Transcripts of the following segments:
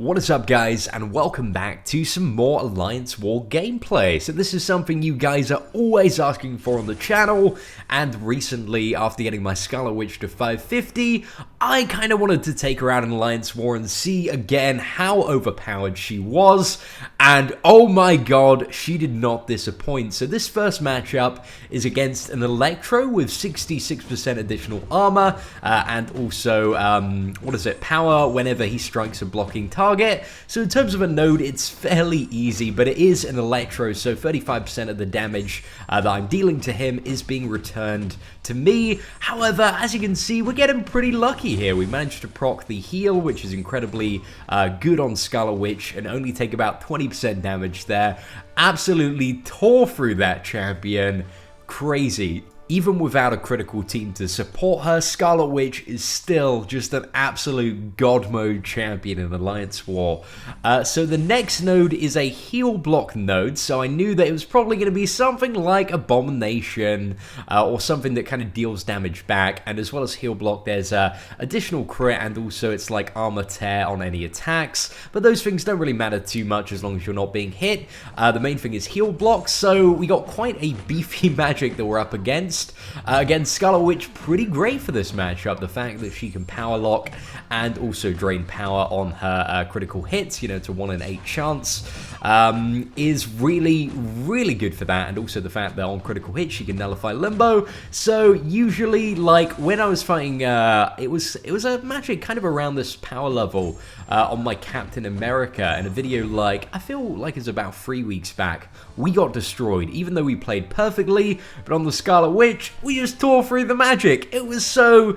What is up, guys, and welcome back to some more Alliance War gameplay. So this is something you guys are always asking for on the channel, and recently, after getting my Scarlet Witch to 550, I kind of wanted to take her out in Alliance War and see again how overpowered she was, and oh my god, she did not disappoint. So this first matchup is against an Electro with 66% additional armor, and also, power whenever he strikes a blocking target. So in terms of a node, it's fairly easy, but it is an Electro, so 35% of the damage that I'm dealing to him is being returned to me. However, as you can see, we're getting pretty lucky here. We managed to proc the heal, which is incredibly good on Scarlet Witch, and only take about 20% damage there. Absolutely tore through that champion. Crazy. Even without a critical team to support her, Scarlet Witch is still just an absolute god mode champion in Alliance War. So the next node is a heal block node, so I knew that it was probably going to be something like Abomination, or something that kind of deals damage back, and as well as heal block, there's additional crit, and also it's like armor tear on any attacks, but those things don't really matter too much as long as you're not being hit. The main thing is heal block, so we got quite a beefy Magik that we're up against. Again, Scarlet Witch, pretty great for this matchup. The fact that she can power lock and also drain power on her critical hits, you know, to 1 in 8 chance, is really, really good for that. And also the fact that on critical hits, she can nullify limbo. So usually, like, when I was fighting, it was a Magik kind of around this power level on my Captain America in a video, like, I feel like it's about 3 weeks back. We got destroyed, even though we played perfectly, but on the Scarlet Witch, we just tore through the Magik. It was so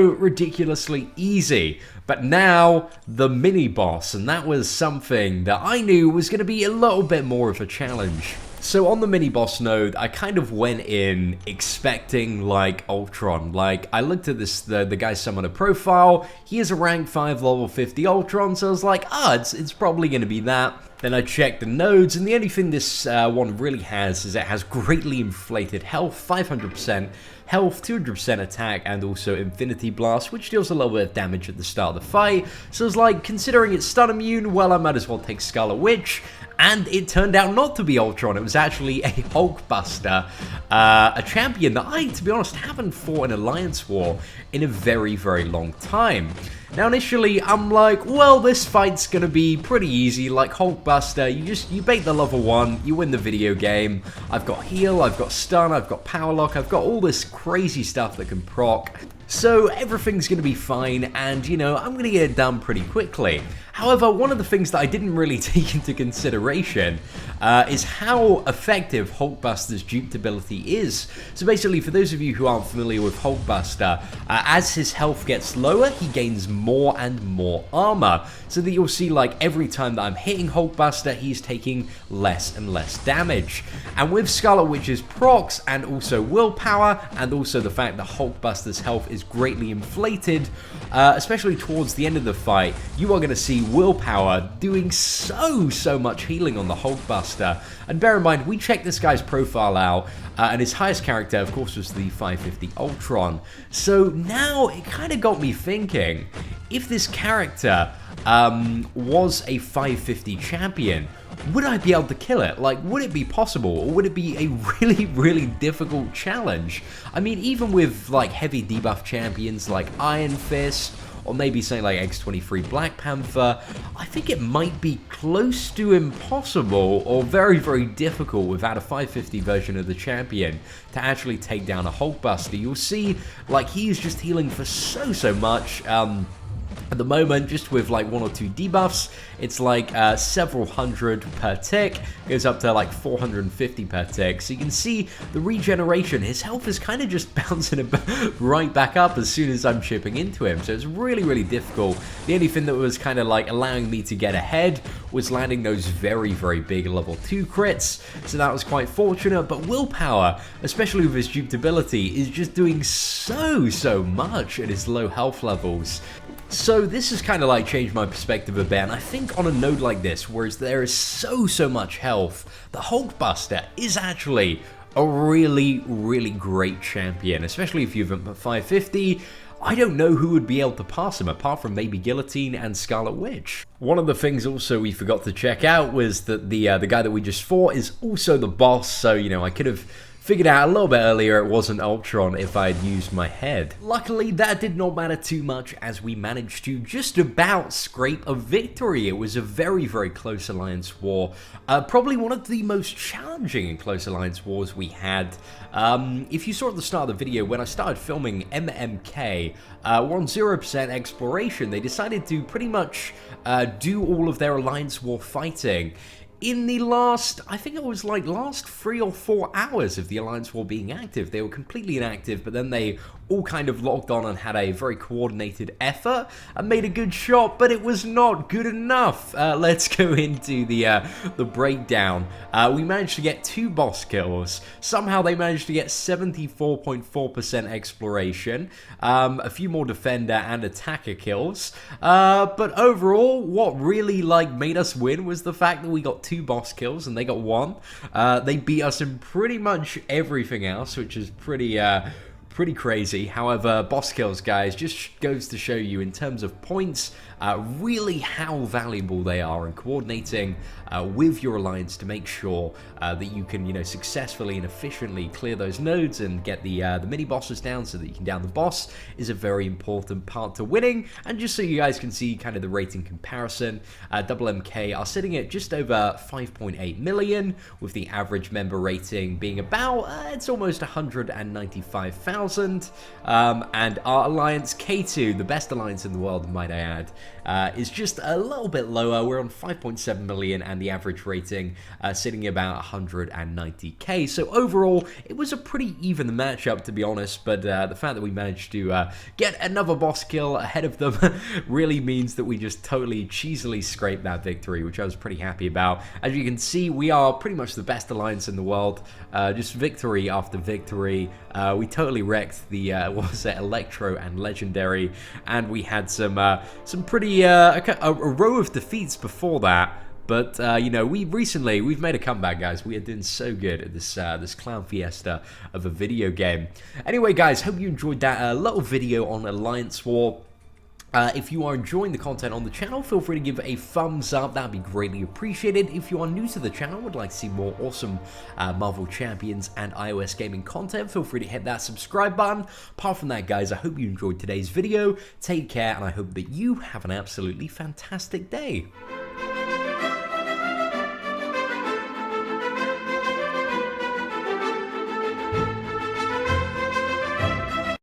ridiculously easy. But now, the mini-boss, and that was something that I knew was going to be a little bit more of a challenge. So on the mini-boss node, I kind of went in expecting, like, Ultron. Like, I looked at this, the guy's summoner profile, he is a rank 5 level 50 Ultron, so I was like, it's probably going to be that. Then I checked the nodes, and the only thing this one really has is it has greatly inflated health, 500% health, 200% attack, and also Infinity Blast, which deals a little bit of damage at the start of the fight. So I was like, considering it's stun immune, well, I might as well take Scarlet Witch. And it turned out not to be Ultron. It was actually a Hulkbuster, a champion that I, to be honest, haven't fought in Alliance War in a very, very long time. Now, initially, I'm like, well, this fight's gonna be pretty easy. Like Hulkbuster, you bait the level 1, you win the video game. I've got heal, I've got stun, I've got power lock, I've got all this crazy stuff that can proc. So everything's gonna be fine, and, you know, I'm gonna get it done pretty quickly. However, one of the things that I didn't really take into consideration is how effective Hulkbuster's duped ability is. So basically, for those of you who aren't familiar with Hulkbuster, as his health gets lower, he gains more and more armor. So that you'll see, like, every time that I'm hitting Hulkbuster, he's taking less and less damage. And with Scarlet Witch's procs, and also willpower, and also the fact that Hulkbuster's health is greatly inflated, especially towards the end of the fight, you are going to see willpower doing so much healing on the Hulkbuster. And bear in mind, we checked this guy's profile out, and his highest character, of course, was the 550 Ultron. So now it kind of got me thinking, if this character was a 550 champion, would I be able to kill it? Like, would it be possible, or would it be a really, really difficult challenge? I mean, even with, like, heavy debuff champions like Iron Fist, or maybe something like X-23 Black Panther, I think it might be close to impossible, or very, very difficult without a 550 version of the champion to actually take down a Hulkbuster. You'll see, like, he's just healing for so much. At the moment, just with like 1 or 2 debuffs, it's like several hundred per tick, goes up to like 450 per tick. So you can see the regeneration, his health is kind of just bouncing right back up as soon as I'm chipping into him. So it's really, really difficult. The only thing that was kind of like allowing me to get ahead was landing those very, very big level 2 crits. So that was quite fortunate, but willpower, especially with his duped ability, is just doing so much at his low health levels. So this has kind of like changed my perspective a bit, and I think on a node like this, whereas there is so much health, the Hulkbuster is actually a really great champion, especially if you've at 550. I don't know who would be able to pass him, apart from maybe Guillotine and Scarlet Witch. One of the things also we forgot to check out was that the guy that we just fought is also the boss, so, you know, I could have figured out a little bit earlier it wasn't Ultron if I had used my head. Luckily, that did not matter too much as we managed to just about scrape a victory. It was a very, very close alliance war. Probably one of the most challenging and close alliance wars we had. If you saw at the start of the video, when I started filming MMK, we're on 0% exploration. They decided to pretty much do all of their alliance war fighting in the last, I think it was like last 3 or 4 hours of the Alliance War being active. They were completely inactive, but then they all kind of logged on and had a very coordinated effort and made a good shot, but it was not good enough. Let's go into the breakdown. We managed to get 2 boss kills. Somehow they managed to get 74.4% exploration, a few more defender and attacker kills, but overall, what really made us win was the fact that we got 2 boss kills and they got 1. They beat us in pretty much everything else, which is pretty crazy. However, boss kills, guys, just goes to show you in terms of points, really how valuable they are in coordinating with your alliance to make sure that you can, you know, successfully and efficiently clear those nodes and get the mini bosses down so that you can down the boss is a very important part to winning. And just so you guys can see kind of the rating comparison, Double MK are sitting at just over 5.8 million, with the average member rating being about it's almost 195,000, and our alliance K2, the best alliance in the world, might I add, is just a little bit lower. We're on 5.7 million and the average rating sitting about 190k. So overall, it was a pretty even matchup, to be honest, but the fact that we managed to get another boss kill ahead of them really means that we just totally cheesily scraped that victory, which I was pretty happy about. As you can see, we are pretty much the best alliance in the world, just victory after victory. We totally wrecked the what was it, Electro and Legendary, and we had some pretty a row of defeats before that. But you know, we've made a comeback, guys. We are doing so good at this clown fiesta of a video game. Anyway, guys, hope you enjoyed that little video on Alliance War. If you are enjoying the content on the channel, feel free to give it a thumbs up. That'd be greatly appreciated. If you are new to the channel and would like to see more awesome Marvel Champions and iOS gaming content, feel free to hit that subscribe button. Apart from that, guys, I hope you enjoyed today's video. Take care, and I hope that you have an absolutely fantastic day.